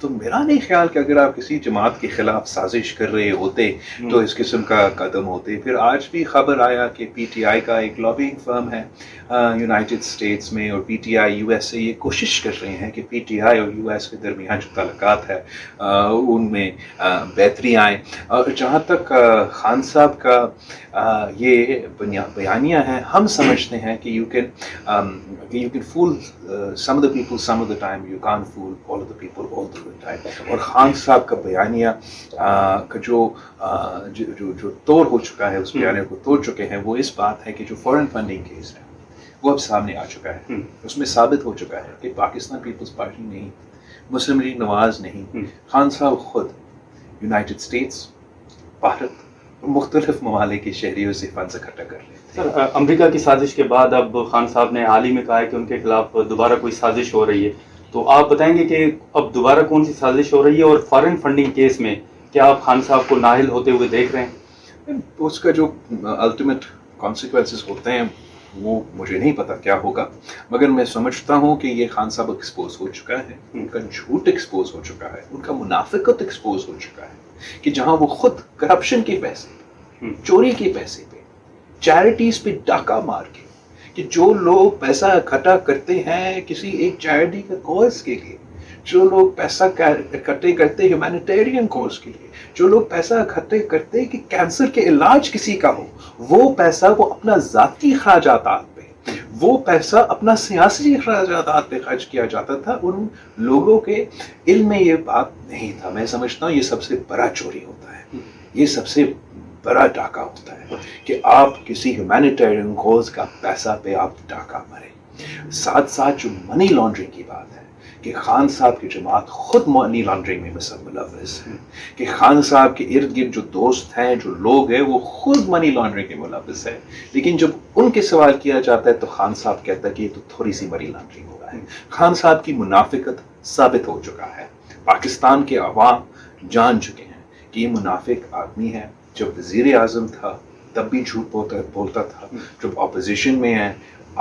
تو میرا نہیں خیال کہ اگر آپ کسی جماعت کے خلاف سازش کر رہے ہوتے تو اس قسم کا قدم ہوتے. پھر آج بھی خبر آیا کہ پی ٹی آئی کا ایک لابنگ فرم ہے یونائٹڈ اسٹیٹس میں, اور P T I U S سے یہ کوشش کر رہے ہیں کہ پی ٹی آئی اور یو ایس کے درمیان جو تعلقات ہے ان میں بہتری آئے. اور جہاں تک خان صاحب کا یہ بیانیہ ہے, ہم سمجھتے ہیں کہ you can fool some of the people some of the time, you can't fool all of the people all the time. اور خان صاحب کا بیانیہ کا جو توڑ ہو چکا ہے, اس بیانیہ کو توڑ چکے ہیں, وہ اس بات ہے کہ جو فورن فنڈنگ کیس ہے وہ اب سامنے آ چکا ہے. اس میں ثابت ہو چکا ہے کہ پاکستان پیپلز پارٹی نہیں, مسلم لیگ نواز نہیں, خان صاحب خود یونائٹڈ اسٹیٹس, بھارت, مختلف ممالک کے شہریوں سے فنڈز اکٹھا کر لیتے. سر, امریکہ کی سازش کے بعد اب خان صاحب نے حال ہی میں کہا ہے کہ ان کے خلاف دوبارہ کوئی سازش ہو رہی ہے, تو آپ بتائیں گے کہ اب دوبارہ کون سی سازش ہو رہی ہے, اور فارن فنڈنگ کیس میں کیا آپ خان صاحب کو نااہل ہوتے ہوئے دیکھ رہے ہیں؟ اس کا جو الٹیمیٹ کانسیکوینسز ہوتے ہیں وہ مجھے نہیں پتا کیا ہوگا, مگر میں سمجھتا ہوں کہ یہ خان صاحب ایکسپوز ہو چکا ہے, ان کا جھوٹ ایکسپوز ہو چکا ہے, ان کا منافقت ایکسپوز ہو چکا ہے کہ جہاں وہ خود کرپشن کے پیسے, چوری کے پیسے پہ, چیریٹیز پہ ڈاکہ مار کے, کہ جو لوگ پیسہ اکٹھا کرتے ہیں کسی ایک چیریٹی کے کاز کے لیے, جو لوگ پیسہ اکٹھے کرتے ہیومینیٹیرین کاز کے لیے, جو لوگ پیسہ اکٹھے کرتے کہ کینسر کے علاج کسی کا ہو, وہ پیسہ وہ اپنا ذاتی اخراجات پہ, وہ پیسہ اپنا سیاسی اخراجات پہ خرچ کیا جاتا تھا. ان لوگوں کے علم میں یہ بات نہیں تھا. میں سمجھتا ہوں یہ سب سے بڑا چوری ہوتا ہے, یہ سب سے بڑا ڈاکہ ہوتا ہے کہ آپ کسی ہیومینیٹیرین کاز کا پیسہ پہ آپ ڈاکہ مارے. ساتھ ساتھ جو منی لانڈرنگ کی بات ہے کہ خان صاحب کی جماعت خود منی لانڈرنگ میں ملوث ہے, کہ خان صاحب کے ارد گرد جو دوست ہیں, جو لوگ ہیں, وہ خود منی لانڈرنگ میں ملوث ہے. لیکن جب ان کے سوال کیا جاتا ہے تو خان صاحب کہتا ہے کہ یہ تو تھوڑی سی منی لانڈرنگ ہوا ہے. خان صاحب کی منافقت ثابت ہو چکا ہے. پاکستان کے عوام جان چکے ہیں کہ یہ منافق آدمی ہے. جب وزیر اعظم تھا تب بھی جھوٹ بولتا تھا, جب اپوزیشن میں ہے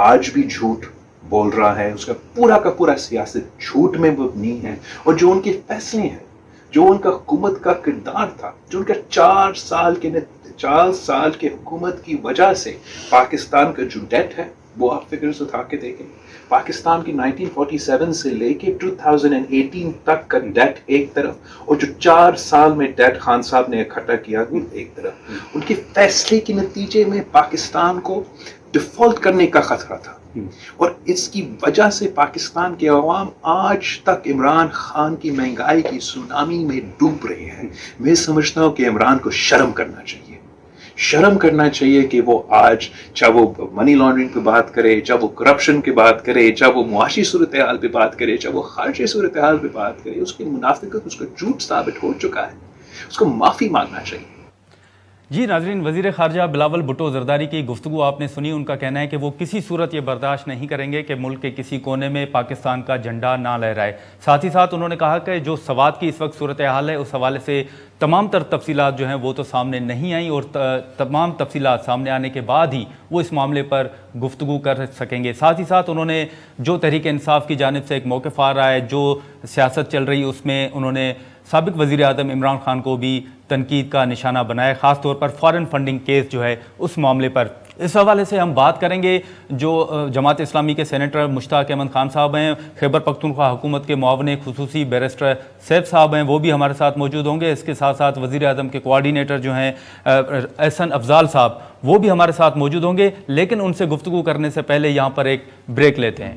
آج بھی جھوٹ بول رہا ہے. اس کا پورا سیاست جھوٹ میں مبنی ہے. اور جو ان کے فیصلے ہیں, جو ان کا حکومت کا کردار تھا, جو ان کا 4 سال کے حکومت کی وجہ سے پاکستان کا جو ڈیٹ ہے وہ آپ فگرز اٹھا کے دیکھیں. پاکستان کی 1947 سے لے کے 2018 تک کا ڈیٹ ایک طرف, اور جو 4 سال میں ڈیٹ خان صاحب نے اکٹھا کیا ایک طرف. ان کے فیصلے کے نتیجے میں پاکستان کو ڈیفالٹ کرنے کا خطرہ تھا, اور اس کی وجہ سے پاکستان کے عوام آج تک عمران خان کی مہنگائی کی سونامی میں ڈوب رہے ہیں. میں سمجھتا ہوں کہ عمران کو شرم کرنا چاہیے کہ وہ آج چاہے وہ منی لانڈرنگ پہ بات کرے, چاہے وہ کرپشن کی بات کرے, چاہے وہ معاشی صورتحال پہ بات کرے, چاہے وہ خارجی صورتحال پہ بات کرے, اس کی منافقت, اس کا جھوٹ ثابت ہو چکا ہے. اس کو معافی مانگنا چاہیے. جی ناظرین, وزیر خارجہ بلاول بھٹو زرداری کی گفتگو آپ نے سنی. ان کا کہنا ہے کہ وہ کسی صورت یہ برداشت نہیں کریں گے کہ ملک کے کسی کونے میں پاکستان کا جھنڈا نہ لہرائے. ساتھ ہی ساتھ انہوں نے کہا کہ جو سوات کی اس وقت صورتحال ہے اس حوالے سے تمام تر تفصیلات جو ہیں وہ تو سامنے نہیں آئیں, اور تمام تفصیلات سامنے آنے کے بعد ہی وہ اس معاملے پر گفتگو کر سکیں گے. ساتھ ہی ساتھ انہوں نے جو تحریک انصاف کی جانب سے ایک موقف آ رہا ہے, جو سیاست چل رہی ہے, اس میں انہوں نے سابق وزیر اعظم عمران خان کو بھی تنقید کا نشانہ بنایا, خاص طور پر فارن فنڈنگ کیس جو ہے اس معاملے پر. اس حوالے سے ہم بات کریں گے. جو جماعت اسلامی کے سینیٹر مشتاق احمد خان صاحب ہیں, خیبر پختونخوا حکومت کے معاون خصوصی بیرسٹر سیف صاحب ہیں, وہ بھی ہمارے ساتھ موجود ہوں گے. اس کے ساتھ ساتھ وزیر اعظم کے کوارڈینیٹر جو ہیں احسن افضال صاحب, وہ بھی ہمارے ساتھ موجود ہوں گے. لیکن ان سے گفتگو کرنے سے پہلے یہاں پر ایک بریک لیتے ہیں.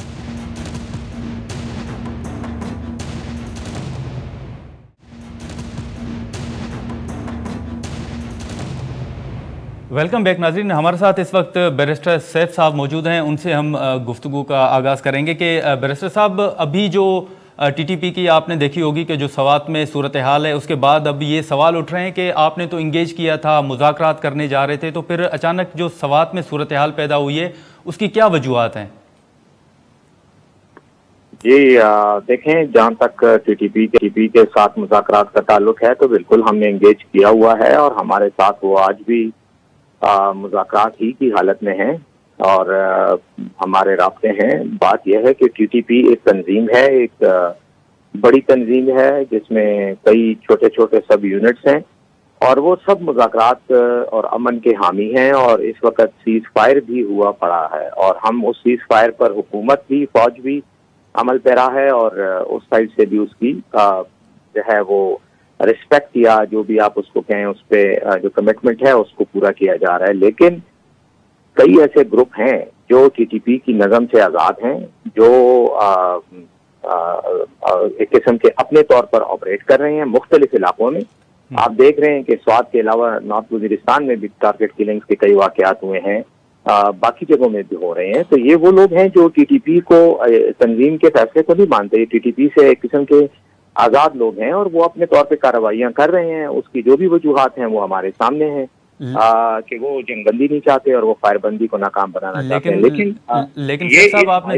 ویلکم بیک ناظرین. ہمارے ساتھ اس وقت بیرسٹر سیف صاحب موجود ہیں. ان سے ہم گفتگو کا آغاز کریں گے کہ بیرسٹر صاحب, ابھی جو ٹی ٹی پی کی آپ نے دیکھی ہوگی کہ جو سوات میں صورتحال ہے, اس کے بعد اب یہ سوال اٹھ رہے ہیں کہ آپ نے تو انگیج کیا تھا, مذاکرات کرنے جا رہے تھے, تو پھر اچانک جو سوات میں صورتحال پیدا ہوئی ہے اس کی کیا وجوہات ہیں؟ جی دیکھیں, جہاں تک ٹی ٹی پی کے ساتھ مذاکرات کا تعلق ہے تو بالکل ہم نے انگیج کیا ہوا ہے, اور ہمارے ساتھ وہ آج بھی مذاکرات ہی کی حالت میں ہیں اور ہمارے رابطے ہیں. بات یہ ہے کہ ٹی ٹی پی ایک تنظیم ہے, ایک بڑی تنظیم ہے جس میں کئی چھوٹے چھوٹے سب یونٹس ہیں اور وہ سب مذاکرات اور امن کے حامی ہیں، اور اس وقت سیز فائر بھی ہوا پڑا ہے اور ہم اس سیز فائر پر حکومت بھی فوج بھی عمل پیرا ہے اور اس سائڈ سے بھی اس کی جو ہے وہ رسپیکٹ یا جو بھی آپ اس کو کہیں اس پہ جو کمٹمنٹ ہے اس کو پورا کیا جا رہا ہے. لیکن کئی ایسے گروپ ہیں جو ٹی ٹی پی کی نظم سے آزاد ہیں، جو ایک قسم کے اپنے طور پر آپریٹ کر رہے ہیں مختلف علاقوں میں. آپ دیکھ رہے ہیں کہ سوات کے علاوہ نارتھ وزیرستان میں بھی ٹارگٹ کلنگز کے کئی واقعات ہوئے ہیں، باقی جگہوں میں بھی ہو رہے ہیں. تو یہ وہ لوگ ہیں جو ٹی ٹی پی کو تنظیم کے فیصلے کو نہیں مانتے. ٹی ٹی پی سے ایک قسم کے آزاد لوگ ہیں اور وہ اپنے طور پہ کارروائیاں کر رہے ہیں. اس کی جو بھی وجوہات ہیں وہ ہمارے سامنے ہیں کہ وہ جنگ بندی نہیں چاہتے اور وہ فائر بندی کو ناکام بنانا چاہتے ہیں. لیکن شیخ صاحب آپ نے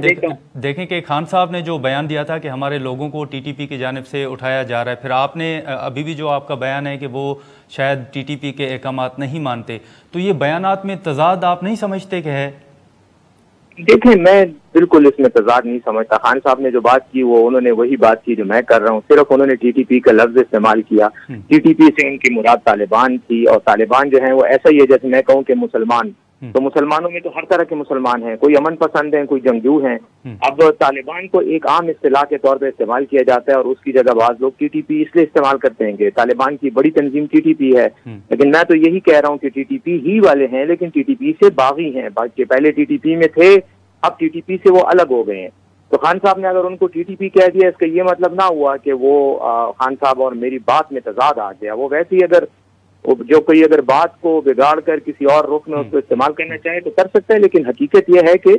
دیکھیں کہ خان صاحب نے جو بیان دیا تھا کہ ہمارے لوگوں کو ٹی ٹی پی کی جانب سے اٹھایا جا رہا ہے، پھر آپ نے ابھی بھی جو آپ کا بیان ہے کہ وہ شاید ٹی ٹی پی کے احکامات نہیں مانتے، تو یہ بیانات میں تضاد آپ نہیں سمجھتے کہ ہے؟ دیکھیں میں بالکل اس میں تضاد نہیں سمجھتا. خان صاحب نے جو بات کی وہ انہوں نے وہی بات کی جو میں کر رہا ہوں، صرف انہوں نے ٹی ٹی پی کا لفظ استعمال کیا. ٹی ٹی پی سے ان کی مراد طالبان تھی، اور طالبان جو ہیں وہ ایسا ہی ہے جیسے میں کہوں کہ مسلمان، تو مسلمانوں میں تو ہر طرح کے مسلمان ہیں، کوئی امن پسند ہیں، کوئی جنگجو ہیں. اب طالبان کو ایک عام اصطلاح کے طور پہ استعمال کیا جاتا ہے اور اس کی جگہ بعض لوگ ٹی ٹی پی اس لیے استعمال کرتے ہیں کہ طالبان کی بڑی تنظیم ٹی ٹی پی ہے. لیکن میں تو یہی کہہ رہا ہوں کہ ٹی ٹی پی ہی والے ہیں لیکن ٹی ٹی پی سے باغی ہیں. پہلے ٹی ٹی پی میں تھے، اب ٹی ٹی پی سے وہ الگ ہو گئے ہیں. تو خان صاحب نے اگر ان کو ٹی ٹی پی کہہ دیا اس کا یہ مطلب نہ ہوا کہ وہ خان صاحب اور میری بات میں تضاد آ گیا. وہ ویسے ہی اگر جو کوئی اگر بات کو بگاڑ کر کسی اور رخ میں اس کو استعمال کرنا چاہے تو کر سکتا ہے، لیکن حقیقت یہ ہے کہ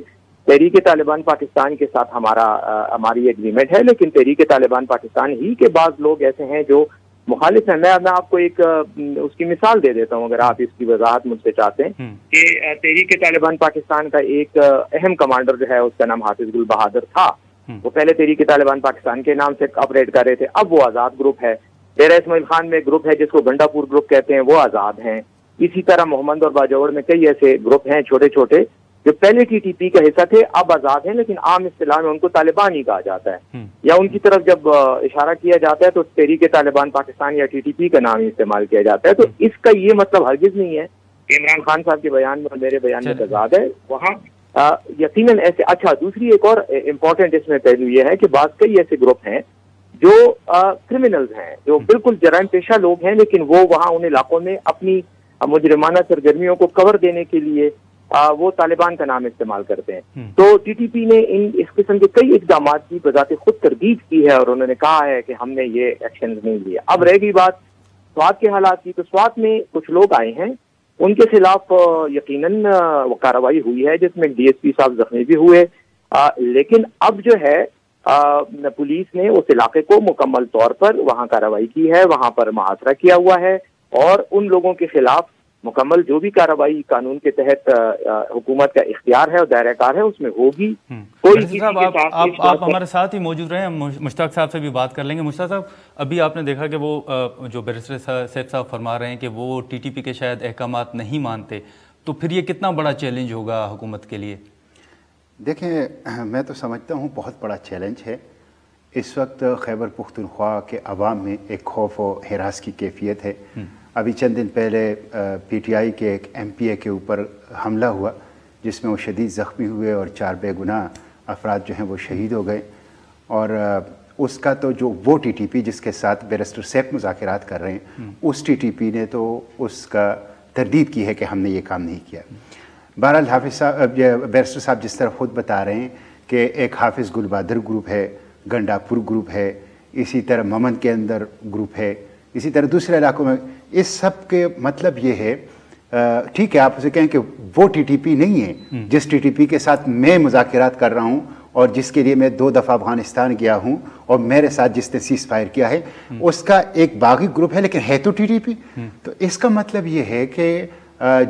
تحریک طالبان پاکستان کے ساتھ ہماری ایگریمنٹ ہے، لیکن تحریک طالبان پاکستان ہی کے بعض لوگ ایسے ہیں جو مخالف ہیں. میں آپ کو ایک اس کی مثال دے دیتا ہوں اگر آپ اس کی وضاحت مجھ سے چاہتے ہیں کہ تحریک طالبان پاکستان کا ایک اہم کمانڈر جو ہے اس کا نام حافظ گل بہادر تھا. وہ پہلے تحریک طالبان پاکستان کے نام سے آپریٹ کر رہے تھے، اب وہ آزاد گروپ ہے. ڈیرہ اسماعیل خان میں گروپ ہے جس کو گنڈا پور گروپ کہتے ہیں، وہ آزاد ہیں. اسی طرح محمد اور باجوڑ میں کئی ایسے گروپ ہیں چھوٹے چھوٹے جو پہلے ٹی ٹی پی کا حصہ تھے اب آزاد ہیں، لیکن عام اصطلاح میں ان کو طالبان ہی کہا جاتا ہے، یا ان کی طرف جب اشارہ کیا جاتا ہے تو تحریک طالبان پاکستان یا ٹی ٹی پی کا نام ہی استعمال کیا جاتا ہے. تو اس کا یہ مطلب ہرگز نہیں ہے کہ عمران خان صاحب کے بیان میں اور میرے بیان میں تضاد ہے. وہاں یقیناً ایسے دوسری ایک اور امپورٹنٹ اس میں پہلو یہ ہے کہ بعض کئی ایسے گروپ ہیں جو کرمنلز ہیں، جو بالکل جرائم پیشہ لوگ ہیں، لیکن وہ وہاں ان علاقوں میں اپنی مجرمانہ سرگرمیوں کو کور دینے کے لیے وہ طالبان کا نام استعمال کرتے ہیں. تو ٹی ٹی پی نے اس قسم کے کئی اقدامات کی بذات خود تردید کی ہے اور انہوں نے کہا ہے کہ ہم نے یہ ایکشنز نہیں لیے. اب رہ گئی بات سوات کے حالات کی، تو سوات میں کچھ لوگ آئے ہیں، ان کے خلاف یقیناً کارروائی ہوئی ہے جس میں ڈی ایس پی صاحب زخمی بھی ہوئے، لیکن اب جو ہے پولیس نے اس علاقے کو مکمل طور پر وہاں کارروائی کی ہے، وہاں پر محاصرہ کیا ہوا ہے اور ان لوگوں کے خلاف مکمل جو بھی کارروائی قانون کے تحت حکومت کا اختیار ہے اور دائرہ کار ہے اس میں ہوگی. کوئی آپ ہمارے ساتھ ہی موجود رہے ہیں، مشتاق صاحب سے بھی بات کر لیں گے. مشتاق صاحب، ابھی آپ نے دیکھا کہ وہ جو بیرسٹر سیف صاحب فرما رہے ہیں کہ وہ ٹی ٹی پی کے شاید احکامات نہیں مانتے، تو پھر یہ کتنا بڑا چیلنج ہوگا حکومت کے لیے؟ دیکھیں میں تو سمجھتا ہوں بہت بڑا چیلنج ہے. اس وقت خیبر پختونخوا کے عوام میں ایک خوف و ہراس کی کیفیت ہے. ابھی چند دن پہلے پی ٹی آئی کے ایک ایم پی اے کے اوپر حملہ ہوا جس میں وہ شدید زخمی ہوئے اور 4 بے گناہ افراد جو ہیں وہ شہید ہو گئے. اور اس کا تو جو وہ ٹی ٹی پی جس کے ساتھ بیرسٹر سیف مذاکرات کر رہے ہیں اس ٹی ٹی پی نے تو اس کا تردید کی ہے کہ ہم نے یہ کام نہیں کیا. بہرحال حافظ صاحب بیرسٹر صاحب جس طرح خود بتا رہے ہیں کہ ایک حافظ گل بہادر گروپ ہے، گنڈا پور گروپ ہے، اسی طرح ممن کے اندر گروپ ہے، اسی طرح دوسرے علاقوں میں. اس سب کے مطلب یہ ہے ٹھیک ہے آپ اسے کہیں کہ وہ ٹی ٹی پی نہیں ہے جس ٹی ٹی پی کے ساتھ میں مذاکرات کر رہا ہوں اور جس کے لیے میں 2 دفعہ افغانستان گیا ہوں اور میرے ساتھ جس نے سیز فائر کیا ہے اس کا ایک باغی گروپ ہے لیکن ہے تو ٹی ٹی پی. تو اس کا مطلب یہ ہے کہ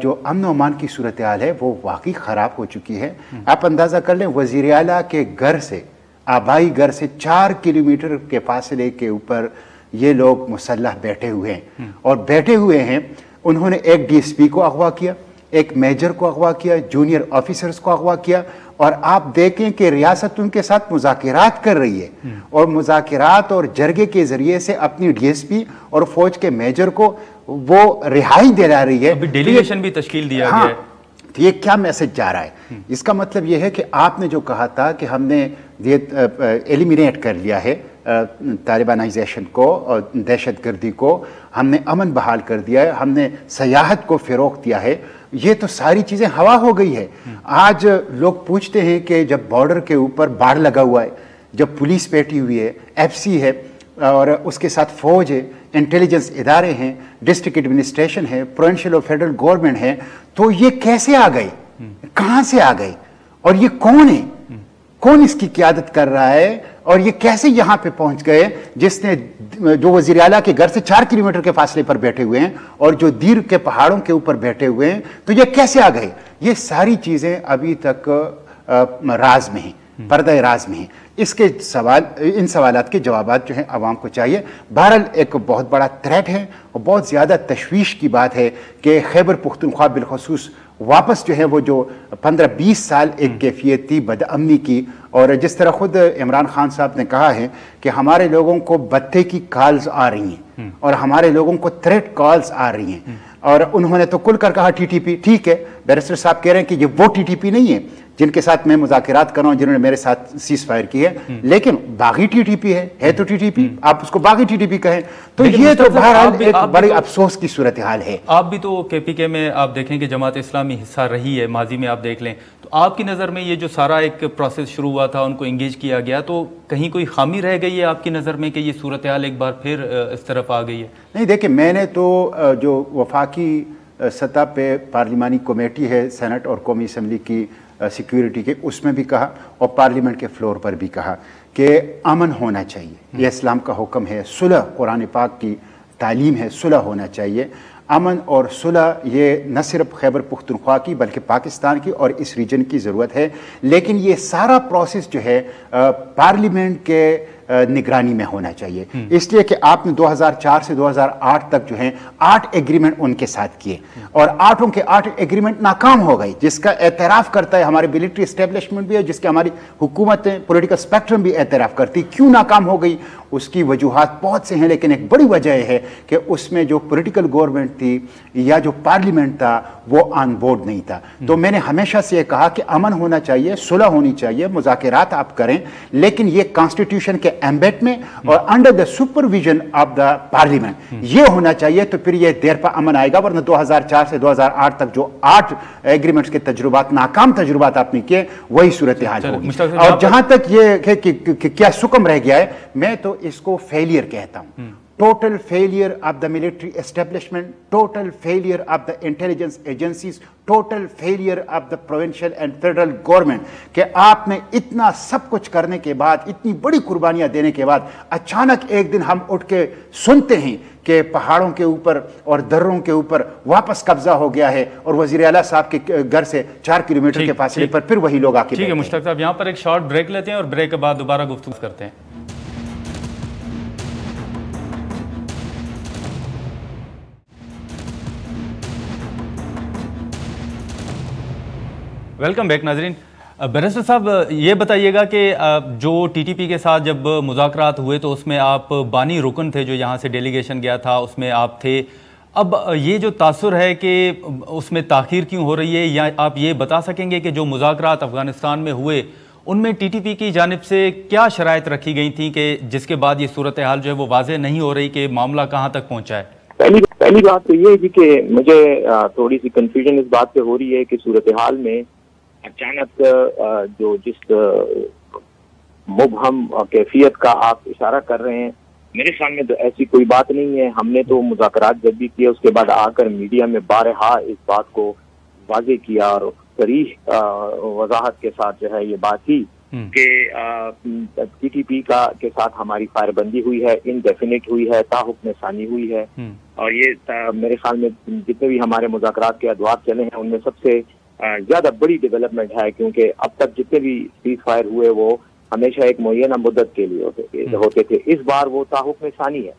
جو امن و امان کی صورتحال ہے وہ واقعی خراب ہو چکی ہے. آپ اندازہ کر لیں وزیر اعلیٰ کے گھر سے، آبائی گھر سے 4 کلومیٹر کے فاصلے کے اوپر یہ لوگ مسلح بیٹھے ہوئے ہیں اور بیٹھے ہوئے ہیں. انہوں نے ایک ڈی ایس پی کو اغوا کیا، ایک میجر کو اغوا کیا, جونیئر آفیسرز کو اغوا کیا, اور آپ دیکھیں کہ ریاست ان کے ساتھ مذاکرات کر رہی ہے اور مذاکرات اور جرگے کے ذریعے سے اپنی ڈی ایس پی اور فوج کے میجر کو وہ رہائی دلا رہی ہے. ڈیلیگیشن بھی تشکیل دیا گیا ہے. تو یہ کیا میسج جا رہا ہے؟ اس کا مطلب یہ ہے کہ آپ نے جو کہا تھا کہ ہم نے ایلیمینیٹ کر لیا ہے طالبانائزیشن کو اور دہشت گردی کو, ہم نے امن بحال کر دیا ہے, ہم نے سیاحت کو فروغ دیا ہے, یہ تو ساری چیزیں ہوا ہو گئی ہے. آج لوگ پوچھتے ہیں کہ جب بارڈر کے اوپر باڑ لگا ہوا ہے, جب پولیس بیٹھی ہوئی ہے, ایف سی ہے اور اس کے ساتھ فوج ہے, انٹیلیجنس ادارے ہیں, ڈسٹرکٹ ایڈمنسٹریشن ہے, پروونشل اور فیڈرل گورنمنٹ ہے, تو یہ کیسے آ گئے, کہاں سے آ گئے, اور یہ کون ہے, کون اس کی قیادت کر رہا ہے, اور یہ کیسے یہاں پہ پہنچ گئے جس نے جو وزیر اعلیٰ کے گھر سے 4 کلومیٹر کے فاصلے پر بیٹھے ہوئے ہیں اور جو دیر کے پہاڑوں کے اوپر بیٹھے ہوئے ہیں, تو یہ کیسے آ گئے؟ یہ ساری چیزیں ابھی تک راز میں ہیں, پردہ راز میں ہیں. اس کے ان سوالات کے جوابات جو ہیں عوام کو چاہیے. بہرحال ایک بہت بڑا تھریٹ ہے اور بہت زیادہ تشویش کی بات ہے کہ خیبر پختونخوا بالخصوص واپس جو ہے وہ جو 15-20 سال ایک کیفیت تھی بد امنی کی, اور جس طرح خود عمران خان صاحب نے کہا ہے کہ ہمارے لوگوں کو بتے کی کالز آ رہی ہیں اور ہمارے لوگوں کو تھریٹ کالز آ رہی ہیں, اور انہوں نے تو کل کر کہا ٹی ٹی پی. ٹھیک ہے, بیرسٹر صاحب کہہ رہے ہیں کہ یہ وہ ٹی ٹی پی نہیں ہے جن کے ساتھ میں مذاکرات کر رہا ہوں, جنہوں نے میرے ساتھ سیز فائر کی ہے, لیکن باغی ٹی ٹی پی ہے تو ٹی ٹی پی, آپ اس کو باغی ٹی ٹی پی کہیں. تو یہ تو بہرحال ایک بڑی افسوس کی صورتحال ہے. آپ بھی تو کے پی کے میں آپ دیکھیں کہ جماعت اسلامی حصہ رہی ہے, ماضی میں آپ دیکھ لیں, تو آپ کی نظر میں یہ جو سارا ایک پروسیس شروع ہوا تھا, ان کو انگیج کیا گیا, تو کہیں کوئی خامی رہ گئی ہے آپ کی نظر میں کہ یہ صورتحال ایک بار پھر اس طرف آ گئی ہے؟ نہیں, دیکھیں میں نے تو جو وفاقی سطح پہ پارلیمانی کمیٹی ہے سینٹ اور قومی اسمبلی کی سیکیورٹی کے, اس میں بھی کہا اور پارلیمنٹ کے فلور پر بھی کہا کہ امن ہونا چاہیے, یہ اسلام کا حکم ہے, صلح قرآن پاک کی تعلیم ہے, صلح ہونا چاہیے. امن اور صلح یہ نہ صرف خیبر پختونخوا کی بلکہ پاکستان کی اور اس ریجن کی ضرورت ہے, لیکن یہ سارا پروسیس جو ہے پارلیمنٹ کے نگرانی میں ہونا چاہیے. اس لیے کہ آپ نے 2004 سے 2008 تک جو ہیں 8 ایگریمنٹ ان کے ساتھ کیے اور 8 کے 8 ایگریمنٹ ناکام ہو گئی, جس کا اعتراف کرتا ہے ہمارے ملٹری اسٹیبلشمنٹ بھی ہے, جس کے ہماری حکومتیں پولیٹیکل اسپیکٹرم بھی اعتراف کرتی. کیوں ناکام ہو گئی؟ اس کی وجوہات بہت سے ہیں, لیکن ایک بڑی وجہ یہ ہے کہ اس میں جو پولیٹیکل گورنمنٹ تھی یا جو پارلیمنٹ تھا وہ آن بورڈ نہیں تھا. تو میں نے ہمیشہ سے یہ کہا کہ امن ہونا چاہیے, صلح ہونی چاہیے, مذاکرات آپ کریں, لیکن یہ کانسٹیٹیوشن کے ایمبیٹ میں اور under the supervision of the parliament یہ ہونا چاہیے, تو پھر یہ دیر پا امن آئے گا. ورنہ 2004 سے 2008 تک جو 8 ایگریمنٹس کے تجربات, ناکام تجربات آپ نے کیے, وہی صورتحال ہوگی. اور جہاں تک یہ ہے کہ کیا سکم رہ گیا ہے, میں تو اس کو فیلئر کہتا ہوں. Total failure of the military establishment, total failure of the intelligence agencies, total failure of the provincial and federal government, کہ آپ نے اتنا سب کچھ کرنے کے بعد, اتنی بڑی قربانیاں دینے کے بعد, اچانک ایک دن ہم اٹھ کے سنتے ہیں کہ پہاڑوں کے اوپر اور دروں کے اوپر واپس قبضہ ہو گیا ہے اور وزیر اعلیٰ صاحب کے گھر سے 4 کلومیٹر کے فاصلے پر پھر وہی لوگ آ کے. ٹھیک ہے مشتاق صاحب, یہاں پر ایک شارٹ بریک لیتے ہیں اور بریک کے بعد دوبارہ گفتگو کرتے ہیں. ویلکم بیک ناظرین. بیرسٹر صاحب یہ بتائیے گا کہ جو ٹی ٹی پی کے ساتھ جب مذاکرات ہوئے تو اس میں آپ بانی رکن تھے, جو یہاں سے ڈیلیگیشن گیا تھا اس میں آپ تھے. اب یہ جو تاثر ہے کہ اس میں تاخیر کیوں ہو رہی ہے, یا آپ یہ بتا سکیں گے کہ جو مذاکرات افغانستان میں ہوئے ان میں ٹی ٹی پی کی جانب سے کیا شرائط رکھی گئی تھیں کہ جس کے بعد یہ صورتحال جو ہے وہ واضح نہیں ہو رہی کہ معاملہ کہاں تک پہنچا ہے؟ پہلی بات تو یہ ہے کہ مجھے تھوڑی سی کنفیوژن اس بات پہ ہو رہی ہے کہ صورتحال میں اچانک جو جس مبہم کیفیت کا آپ اشارہ کر رہے ہیں, میرے سامنے تو ایسی کوئی بات نہیں ہے. ہم نے تو مذاکرات جب بھی کیے اس کے بعد آ کر میڈیا میں بارہا اس بات کو واضح کیا اور صریح وضاحت کے ساتھ جو ہے یہ بات تھی کہ ٹی ٹی پی کے ساتھ ہماری فائر بندی ہوئی ہے, انڈیفینٹ ہوئی ہے, تا حکم ثانی ہوئی ہے. اور یہ میرے خیال میں جتنے بھی ہمارے مذاکرات کے ادوار چلے ہیں ان میں سب سے زیادہ بڑی ڈیولپمنٹ ہے, کیونکہ اب تک جتنے بھی سیز فائر ہوئے وہ ہمیشہ ایک معینہ مدت کے لیے ہوتے تھے. اس بار وہ تا حکم ثانی ہے.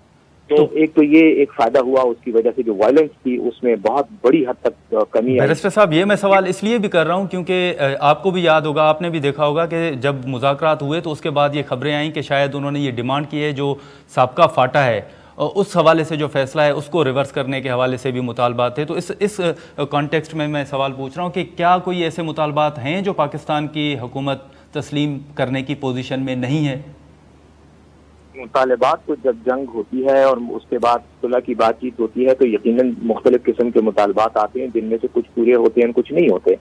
تو ایک تو یہ ایک فائدہ ہوا، اس کی وجہ سے جو وائلنس تھی اس میں بہت بڑی حد تک کمی آئی۔ بیرسٹر صاحب یہ میں سوال اس لیے بھی کر رہا ہوں کیونکہ آپ کو بھی یاد ہوگا، آپ نے بھی دیکھا ہوگا کہ جب مذاکرات ہوئے تو اس کے بعد یہ خبریں آئیں کہ شاید انہوں نے یہ ڈیمانڈ کی ہے جو سابقہ فاٹا ہے اس حوالے سے جو فیصلہ ہے اس کو ریورس کرنے کے حوالے سے بھی مطالبات تھے۔ تو اس کانٹیکسٹ میں سوال پوچھ رہا ہوں کہ کیا کوئی ایسے مطالبات ہیں جو پاکستان کی حکومت تسلیم کرنے کی پوزیشن میں نہیں ہے؟ مطالبات کو جب جنگ ہوتی ہے اور اس کے بعد صلح کی بات چیت ہوتی ہے تو یقیناً مختلف قسم کے مطالبات آتے ہیں، جن میں سے کچھ پورے ہوتے ہیں کچھ نہیں ہوتے،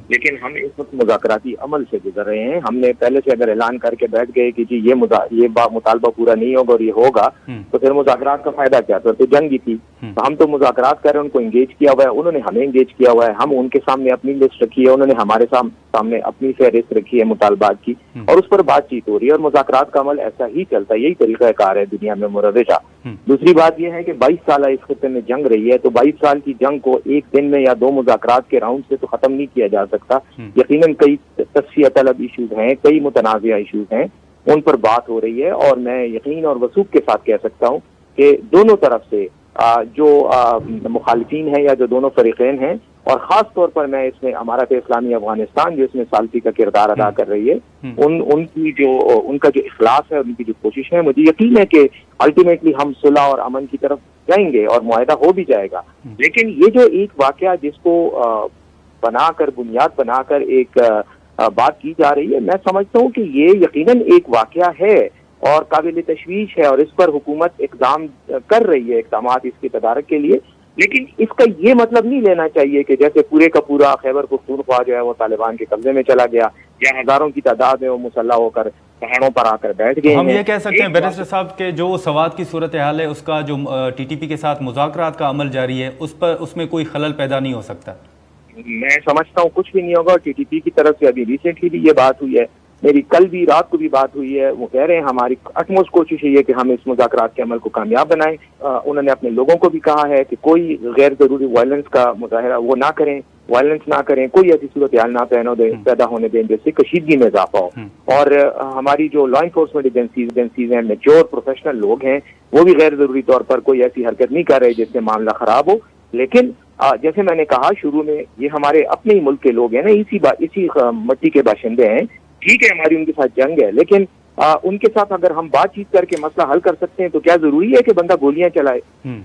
لیکن ہم اس وقت مذاکراتی عمل سے گزر رہے ہیں۔ ہم نے پہلے سے اگر اعلان کر کے بیٹھ گئے کہ جی یہ مطالبہ پورا نہیں ہوگا اور یہ ہوگا تو پھر مذاکرات کا فائدہ کیا؟ تو جنگ ہی تھی۔ تو ہم تو مذاکرات کر رہے ہیں، ان کو انگیج کیا ہوا ہے، انہوں نے ہمیں انگیج کیا ہوا ہے، ہم ان کے سامنے اپنی لسٹ رکھی ہے، انہوں نے ہمارے سامنے اپنی فہرست رکھی ہے مطالبات کی، اور اس پر بات چیت ہو رہی ہے، اور مذاکرات کا عمل ایسا ہی چلتا ہے، یہی طریقہ کار ہے دنیا میں مروجہ۔ دوسری بات یہ ہے کہ 22 سال اس خطے میں جنگ رہی ہے، تو 22 سال کی جنگ کو ایک دن میں یا 2 مذاکرات کے راؤنڈ سے تو ختم نہیں کیا جا سکتا۔ یقیناً کئی تصفیہ طلب ایشوز ہیں، کئی متنازعہ ایشوز ہیں، ان پر بات ہو رہی ہے، اور میں یقین اور وثوق کے ساتھ کہہ سکتا ہوں کہ دونوں طرف سے جو مخالفین ہیں یا جو دونوں فریقین ہیں، اور خاص طور پر میں اس میں امارت اسلامی افغانستان جو اس میں ثالثی کا کردار ادا کر رہی ہے، ان کا جو اخلاص ہے، ان کی جو کوشش ہے، مجھے یقین ہے کہ الٹیمیٹلی ہم صلح اور امن کی طرف جائیں گے اور معاہدہ ہو بھی جائے گا۔ لیکن یہ جو ایک واقعہ جس کو بنیاد بنا کر ایک بات کی جا رہی ہے، میں سمجھتا ہوں کہ یہ یقیناً ایک واقعہ ہے اور قابل تشویش ہے، اور اس پر حکومت اقدام کر رہی ہے، اقدامات اس کے تدارک کے لیے، لیکن اس کا یہ مطلب نہیں لینا چاہیے کہ جیسے پورے کا پورا خیبر پختونخوا جو ہے وہ طالبان کے قبضے میں چلا گیا، یا ہزاروں کی تعداد میں وہ مسلح ہو کر پہاڑوں پر آ کر بیٹھ گئے۔ ہم یہ کہہ سکتے ہیں بیرسٹر صاحب کہ جو سوات کی صورتحال ہے، اس کا جو ٹی ٹی پی کے ساتھ مذاکرات کا عمل جاری ہے، اس میں کوئی خلل پیدا نہیں ہو سکتا؟ میں سمجھتا ہوں کچھ بھی نہیں ہوگا، ٹی ٹی پی کی طرف سے ابھی ریسنٹلی بھی یہ بات ہوئی ہے، میری کل بھی رات کو بھی بات ہوئی ہے، وہ کہہ رہے ہیں ہماری اٹموسٹ کوشش ہے کہ ہم اس مذاکرات کے عمل کو کامیاب بنائیں۔ انہوں نے اپنے لوگوں کو بھی کہا ہے کہ کوئی غیر ضروری وائلنس کا مظاہرہ وہ نہ کریں، وائلنس نہ کریں، کوئی ایسی صورتحال نہ پیدا ہونے دیں جس سے کشیدگی میں اضافہ ہو۔ اور ہماری جو لا انفورسمنٹ ایجنسیز ہیں، میچور پروفیشنل لوگ ہیں، وہ بھی غیر ضروری طور پر کوئی ایسی حرکت نہیں کر رہے جس سے معاملہ خراب ہو۔ لیکن جیسے میں نے کہا شروع میں، یہ ہمارے اپنے ہی ملک کے لوگ ہیں نا، اسی مٹی کے باشندے ہیں، ٹھیک ہے ہماری ان کے ساتھ جنگ ہے، لیکن ان کے ساتھ اگر ہم بات چیت کر کے مسئلہ حل کر سکتے ہیں تو کیا ضروری ہے کہ بندہ گولیاں چلائے؟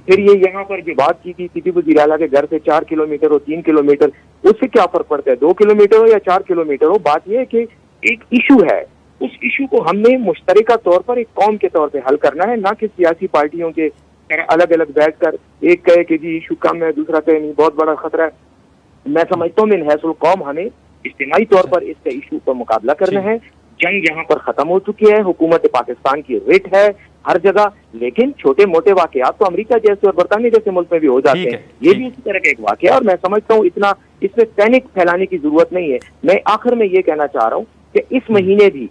پھر یہ یہاں پر جو بات کی کسی وزیر اعلیٰ کے گھر سے 4 کلومیٹر ہو 3 کلومیٹر، اس سے کیا فرق پڑتا ہے 2 کلومیٹر ہو یا 4 کلومیٹر ہو؟ بات یہ ہے کہ ایک ایشو ہے، اس ایشو کو ہم نے مشترکہ طور پر ایک قوم کے طور پہ حل کرنا ہے، نہ کہ سیاسی پارٹیوں کے الگ الگ بیٹھ کر ایک کہے کہ جی ایشو کم ہے، دوسرا کہے نہیں بہت بڑا خطرہ ہے۔ میں سمجھتا ہوں من حیث القوم ہمیں اجتماعی طور پر اس کے ایشو پر مقابلہ کرنا ہے۔ جنگ یہاں پر ختم ہو چکی ہے، حکومت پاکستان کی ریٹ ہے ہر جگہ، لیکن چھوٹے موٹے واقعات تو امریکہ جیسے اور برطانیہ جیسے ملک میں بھی ہو جاتے ہیں، یہ بھی اسی طرح کا ایک واقعہ ہے، اور میں سمجھتا ہوں اتنا اس میں پینک پھیلانے کی ضرورت نہیں ہے۔ میں آخر میں یہ کہنا چاہ رہا ہوں کہ اس مہینے بھی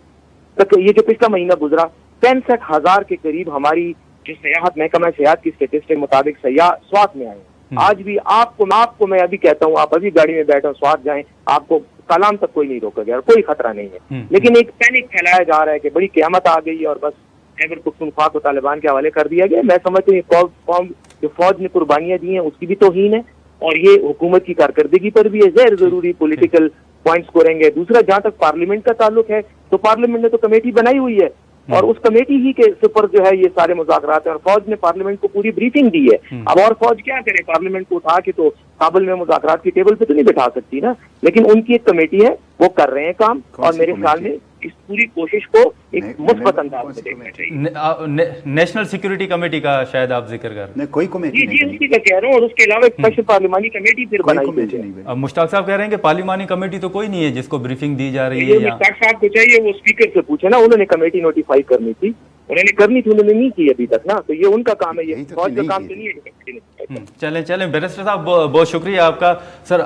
یہ جو پچھلا مہینہ گزرا، 65,000 کے قریب ہماری جو سیاحت محکمہ سیاحت کی اسٹیٹسٹک مطابق سیاح سوات میں آئے۔ آج بھی آپ کو میں ابھی کہتا ہوں، آپ ابھی گاڑی میں بیٹھو سوات جائیں، آپ کو کلام تک کوئی نہیں روکا گیا، کوئی خطرہ نہیں ہے، لیکن ایک پینک پھیلایا جا رہا ہے کہ بڑی قیامت آ گئی اور بس خیبر پختونخوا کو طالبان کے حوالے کر دیا گیا۔ میں سمجھتا ہوں یہ قوم جو فوج نے قربانیاں دی ہیں اس کی بھی توہین ہے، اور یہ حکومت کی کارکردگی پر بھی ہے، غیر ضروری پولیٹیکل پوائنٹس کو رہیں گے۔ دوسرا، جہاں تک پارلیمنٹ کا تعلق ہے تو پارلیمنٹ نے تو کمیٹی بنائی ہوئی ہے، اور اس کمیٹی ہی کے سپر جو ہے یہ سارے مذاکرات ہیں، اور فوج نے پارلیمنٹ کو پوری بریفنگ دی ہے۔ اب اور فوج کیا کرے؟ پارلیمنٹ کو اٹھا کے تو کابل میں مذاکرات کی ٹیبل پہ تو نہیں بٹھا سکتی نا، لیکن ان کی ایک کمیٹی ہے، وہ کر رہے ہیں کام، اور میرے خیال میں اس پوری کوشش کو ایک مثبت انداز میں دیکھنا چاہیے۔ نیشنل سیکورٹی کمیٹی کا شاید آپ ذکر کر رہے ہیں؟ کوئی کمیٹی جی اسی کا کہہ رہا ہوں، اور اس کے علاوہ ایک اسپیشل پارلیمانی کمیٹی پھر بنائی گئی ہے۔ مشتاق صاحب کہہ رہے ہیں کہ پارلیمانی کمیٹی تو کوئی نہیں ہے جس کو بریفنگ دی جا رہی ہے۔ مشتاق صاحب کو چاہیے وہ اسپیکر سے پوچھے نا، انہوں نے کمیٹی نوٹیفائی کرنی تھی، انہوں نے کرنی تھی، انہوں نے نہیں کی ابھی تک نا، تو یہ ان کا کام ہے، یہ فوج کا کام تو نہیں ہے۔ چلیں بیرسٹر صاحب بہت شکریہ آپ کا۔ سر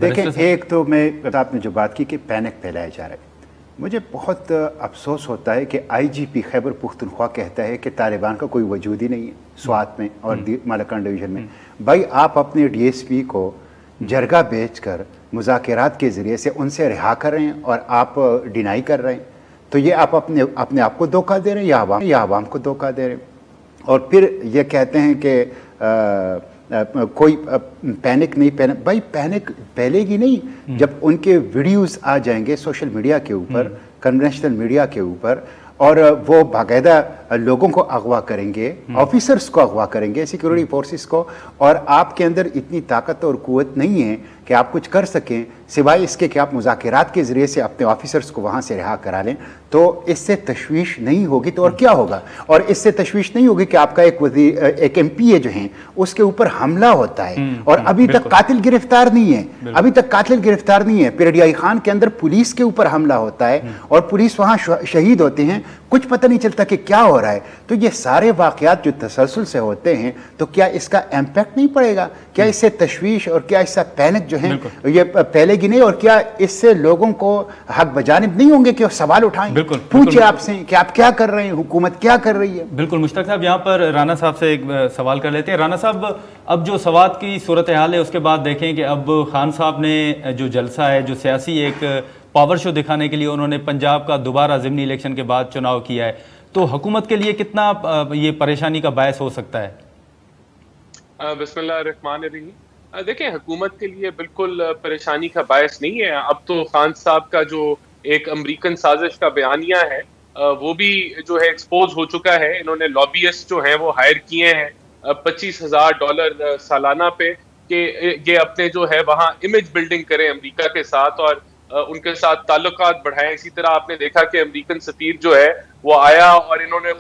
دیکھیں، ایک تو میں آپ نے جو بات کی کہ پینک پھیلایا جا رہا ہے، مجھے بہت افسوس ہوتا ہے کہ آئی جی پی خیبر پختونخوا کہتا ہے کہ طالبان کا کوئی وجود ہی نہیں ہے سوات میں اور مالکان ڈویژن میں۔ بھائی آپ اپنے ڈی ایس پی کو جرگہ بیچ کر مذاکرات کے ذریعے سے ان سے رہا کر رہے ہیں اور آپ ڈینائی کر رہے ہیں، تو یہ آپ اپنے آپ کو دھوکہ دے رہے ہیں یا عوام کو دھوکہ دے رہے ہیں۔ اور پھر یہ کہتے ہیں کہ کوئی پینک نہیں بھائی پینک پہلے ہی نہیں، جب ان کے ویڈیوز آ جائیں گے سوشل میڈیا کے اوپر، کنونشنل میڈیا کے اوپر، اور وہ باقاعدہ لوگوں کو اغوا کریں گے، آفیسرز کو اغوا کریں گے، سیکورٹی فورسز کو، اور آپ کے اندر اتنی طاقت اور قوت نہیں ہے کہ آپ کچھ کر سکیں سوائے اس کے کہ آپ مذاکرات کے ذریعے سے اپنے آفیسرز کو وہاں سے رہا کرا لیں، تو اس سے تشویش نہیں ہوگی تو اور کیا ہوگا؟ اور اس سے تشویش نہیں ہوگی کہ آپ کا ایک ایم پی اے جو ہیں اس کے اوپر حملہ ہوتا ہے اور ابھی تک قاتل گرفتار نہیں ہے، ابھی تک قاتل گرفتار نہیں ہے، پیرڈیائی خان کے اندر پولیس کے اوپر حملہ ہوتا ہے اور پولیس وہاں شہید ہوتے ہیں، کچھ پتہ نہیں چلتا کہ کیا ہو رہا ہے۔ تو یہ سارے واقعات جو تسلسل سے ہوتے ہیں تو کیا اس کا امپیکٹ نہیں پڑے گا؟ کیا اس سے تشویش اور کیا اس سے پینک جو ہیں یہ پہلے گی نہیں؟ اور کیا اس سے لوگوں کو حق بجانب نہیں ہوں گے کہ وہ سوال اٹھائیں، پوچھیں آپ سے کہ آپ کیا کر رہے ہیں، حکومت کیا کر رہی ہے؟ بالکل مشتاق صاحب، یہاں پر رانا صاحب سے ایک سوال کر لیتے ہیں۔ رانا صاحب، اب جو سوات کی صورتحال ہے اس کے بعد دیکھیں کہ اب خان صاحب نے جو جلسہ ہے، جو سیاسی ایک پاور شو دکھانے کے لیے انہوں نے پنجاب کا دوبارہ ضمنی الیکشن کے بعد چناؤ کیا ہے، تو حکومت کے لیے کتنا یہ پریشانی کا باعث ہو سکتا ہے؟ بسم اللہ الرحمن الرحیم۔ دیکھیں، حکومت کے لیے بالکل پریشانی کا باعث نہیں ہے۔ اب تو خان صاحب کا جو ایک امریکن سازش کا بیانیہ ہے وہ بھی جو ہے ایکسپوز ہو چکا ہے۔ انہوں نے لابیسٹ جو ہیں وہ ہائر کیے ہیں $25,000 سالانہ پہ کہ یہ اپنے جو ہے وہاں امیج بلڈنگ کریں امریکہ کے ساتھ اور ان کے ساتھ تعلقات بڑھائیں۔ اسی طرح آپ نے دیکھا کہ امریکن سفیر جو ہے وہ آیا اور انہوں نے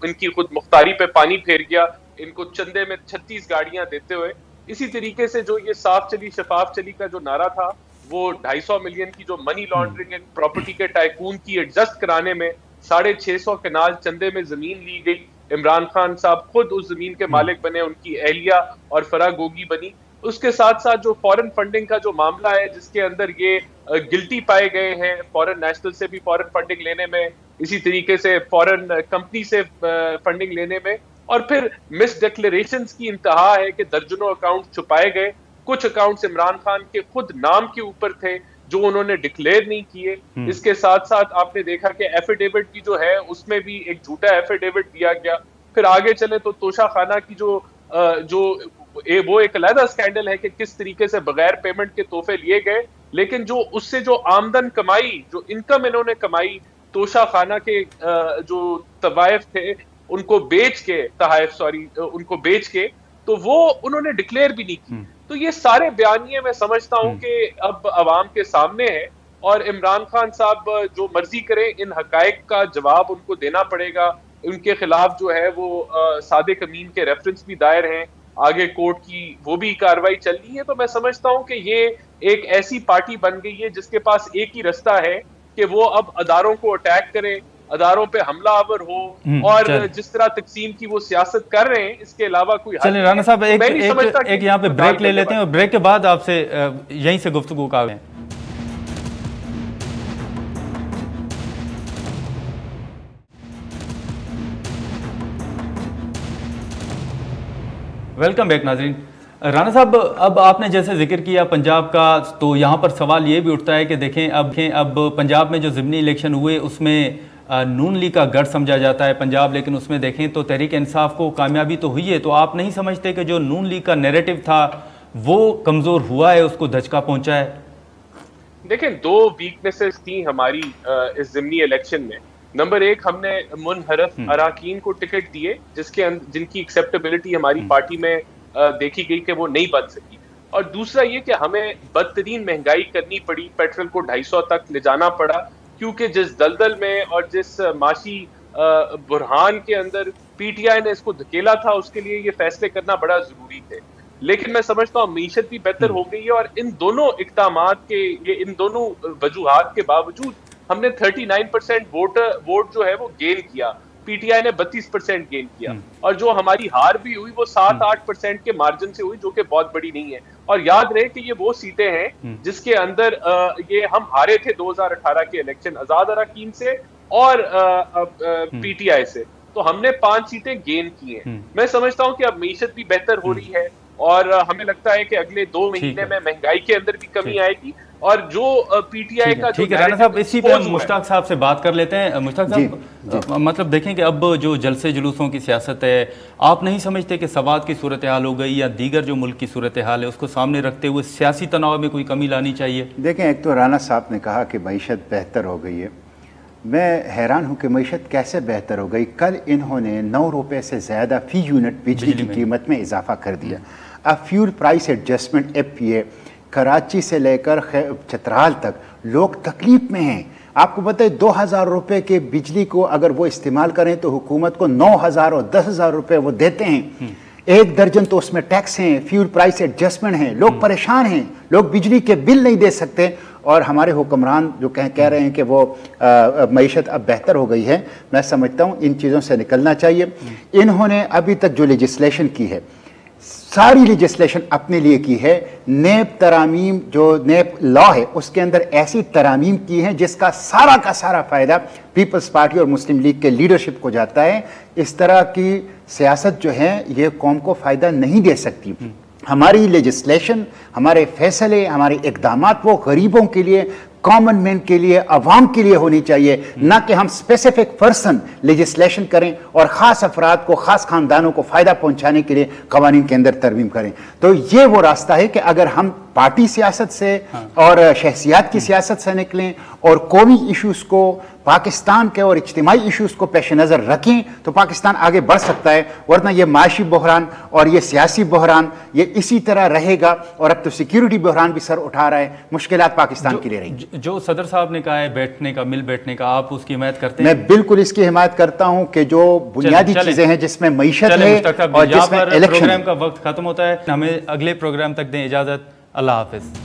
ان کی خود مختاری پہ پانی پھیر گیا، ان کو چندے میں 36 گاڑیاں دیتے ہوئے۔ اسی طریقے سے جو یہ صاف چلی شفاف چلی کا جو نعرہ تھا وہ 250 ملین کی جو منی لانڈرنگ پراپرٹی کے ٹائکون کی ایڈجسٹ کرانے میں 650 کنال چندے میں زمین لی گئی۔ عمران خان صاحب خود اس زمین کے مالک بنے، ان کی اہلیہ اور فرا گوگی بنی۔ اس کے ساتھ ساتھ جو فورن فنڈنگ کا جو معاملہ ہے جس کے اندر یہ گلٹی پائے گئے ہیں فورن نیشنل سے بھی فورن فنڈنگ لینے میں، اسی طریقے سے فورن کمپنی سے فنڈنگ لینے میں، اور پھر مس ڈکلیریشنز کی انتہا ہے کہ درجنوں اکاؤنٹ چھپائے گئے۔ کچھ اکاؤنٹس عمران خان کے خود نام کے اوپر تھے جو انہوں نے ڈکلیئر نہیں کیے۔ اس کے ساتھ ساتھ آپ نے دیکھا کہ ایفیڈیوٹ کی جو ہے اس میں بھی ایک جھوٹا ایفیڈیوٹ دیا گیا۔ پھر آگے چلیں تو توشہ خانہ کی جو وہ ایک علیحدہ سکینڈل ہے کہ کس طریقے سے بغیر پیمنٹ کے تحفے لیے گئے، لیکن جو اس سے جو آمدن کمائی، جو انکم انہوں نے کمائی توشہ خانہ کے جو طوائف تھے ان کو بیچ کے، ان کو بیچ کے، تو وہ انہوں نے ڈکلیئر بھی نہیں کی۔ تو یہ سارے بیانیے میں سمجھتا ہوں کہ اب عوام کے سامنے ہے اور عمران خان صاحب جو مرضی کریں ان حقائق کا جواب ان کو دینا پڑے گا۔ ان کے خلاف جو ہے وہ صادق امین کے ریفرنس بھی دائر ہیں، آگے کورٹ کی وہ بھی کاروائی چل رہی ہے۔ تو میں سمجھتا ہوں کہ یہ ایک ایسی پارٹی بن گئی ہے جس کے پاس ایک ہی رستہ ہے کہ وہ اب اداروں کو اٹیک کریں، اداروں پہ حملہ آور ہو، اور جس طرح تقسیم کی وہ سیاست کر رہے ہیں اس کے علاوہ کوئی حل نہیں ہے۔ رانا صاحب ایک یہاں پہ بریک لے لیتے ہیں اور بریک کے بعد آپ سے یہیں سے گفتگو کا ہے۔ ویلکم بیک ناظرین۔ رانا صاحب، اب آپ نے جیسے ذکر کیا پنجاب کا، تو یہاں پر سوال یہ بھی اٹھتا ہے کہ دیکھیں اب پنجاب میں جو ضمنی الیکشن ہوئے اس میں نون لیگ کا گڑھ سمجھا جاتا ہے پنجاب، لیکن اس میں دیکھیں تو تحریک انصاف کو کامیابی تو ہوئی ہے، تو آپ نہیں سمجھتے کہ جو نون لیگ کا نیریٹو تھا وہ کمزور ہوا ہے، اس کو دھچکا پہنچا ہے؟ دیکھیں، دو ویکنیسز تھیں ہماری اس ضمنی الیکشن میں۔ نمبر ایک، ہم نے منحرف اراکین کو ٹکٹ دیے جن کی ایکسیپٹیبلٹی ہماری پارٹی میں دیکھی گئی کہ وہ نہیں بن سکی، اور دوسرا یہ کہ ہمیں بدترین مہنگائی کرنی پڑی، پیٹرول کو 250 تک لے جانا پڑا، کیونکہ جس دلدل میں اور جس معاشی بحران کے اندر پی ٹی آئی نے اس کو دھکیلا تھا، اس کے لیے یہ فیصلے کرنا بڑا ضروری تھے۔ لیکن میں سمجھتا ہوں معیشت بھی بہتر ہو گئی ہے، اور ان دونوں اقدامات کے، ان دونوں وجوہات کے باوجود ہم نے 39% ووٹ جو ہے وہ گین کیا، پی ٹی آئی نے 32% گین کیا، اور جو ہماری ہار بھی ہوئی وہ 7-8% کے مارجن سے ہوئی، جو کہ بہت بڑی نہیں ہے۔ اور یاد رہے کہ یہ وہ سیٹیں ہیں جس کے اندر یہ ہم ہارے تھے 2018 کے الیکشن آزاد اراکین سے اور پی ٹی آئی سے، تو ہم نے 5 سیٹیں گین کی ہیں۔ میں سمجھتا ہوں کہ اب معیشت بھی بہتر ہو رہی ہے، اور ہمیں لگتا ہے کہ اگلے 2 مہینے میں مہنگائی کے اندر بھی کمی آئے گی، اور جو پی ٹی آئی کا ٹھیک ہے رانا صاحب، اسی پہ مشتاق صاحب سے بات کر لیتے ہیں. مشتاق صاحب مطلب دیکھیں کہ اب جو جلسے جلوسوں کی سیاست ہے، آپ نہیں سمجھتے کہ سواد کی صورتحال ہو گئی یا دیگر جو ملک کی صورتحال ہے اس کو سامنے رکھتے ہوئے سیاسی تناؤ میں کوئی کمی لانی چاہیے؟ دیکھیں، ایک تو رانا صاحب نے کہا کہ معیشت بہتر ہو گئی ہے. میں حیران ہوں کہ معیشت کیسے بہتر ہو گئی. کل انہوں نے 9 روپے سے زیادہ فی یونٹ بجلی کی قیمت میں اضافہ کر دیا. اب fuel price adjustment FPA Karachi سے لے کر چترال تک لوگ تکلیف میں ہیں. آپ کو پتہ ہے 2000 روپے کے بجلی کو اگر وہ استعمال کریں تو حکومت کو 9000 اور 10000 روپے وہ دیتے ہیں. 1 درجن تو اس میں ٹیکس ہیں، فیول پرائس ایڈجسٹمنٹ ہیں. لوگ پریشان ہیں، لوگ بجلی کے بل نہیں دے سکتے. اور ہمارے حکمران جو کہہ رہے ہیں کہ وہ معیشت اب بہتر ہو گئی ہے، میں سمجھتا ہوں ان چیزوں سے نکلنا چاہیے. انہوں نے ابھی تک جو لیجسلیشن کی ہے، ساری لیجسلیشن اپنے لیے کی ہے. نیب ترامیم جو نیب لا ہے اس کے اندر ایسی ترامیم کی ہیں جس کا سارا فائدہ پیپلز پارٹی اور مسلم لیگ کے لیڈرشپ کو جاتا ہے. اس طرح کی سیاست جو ہے یہ قوم کو فائدہ نہیں دے سکتی. ہماری لیجسلیشن، ہمارے فیصلے، ہمارے اقدامات وہ غریبوں کے لیے، کامن مین کے لیے، عوام کے لیے ہونی چاہیے، نہ کہ ہم اسپیسیفک پرسن لیجسلیشن کریں اور خاص افراد کو، خاص خاندانوں کو فائدہ پہنچانے کے لیے قوانین کے اندر ترمیم کریں. تو یہ وہ راستہ ہے کہ اگر ہم پارٹی سیاست سے اور شخصیات کی سیاست سے نکلیں اور قومی ایشوز کو، پاکستان کے اور اجتماعی ایشوز کو پیش نظر رکھیں تو پاکستان آگے بڑھ سکتا ہے. ورنہ یہ معاشی بحران اور یہ سیاسی بحران یہ اسی طرح رہے گا. اور اب تو سیکیورٹی بحران بھی سر اٹھا رہا ہے. مشکلات پاکستان کے لیے رہیں گی. جو صدر صاحب نے کہا ہے بیٹھنے کا، مل بیٹھنے کا، آپ اس کی حمایت کرتے ہیں؟ میں بالکل اس کی حمایت کرتا ہوں کہ جو بنیادی چیزیں ہیں جس میں معیشت ہے اور جس میں الیکشن. پروگرام کا وقت ختم ہوتا ہے. ہمیں اگلے پروگرام تک دیں اجازت. اللہ حافظ.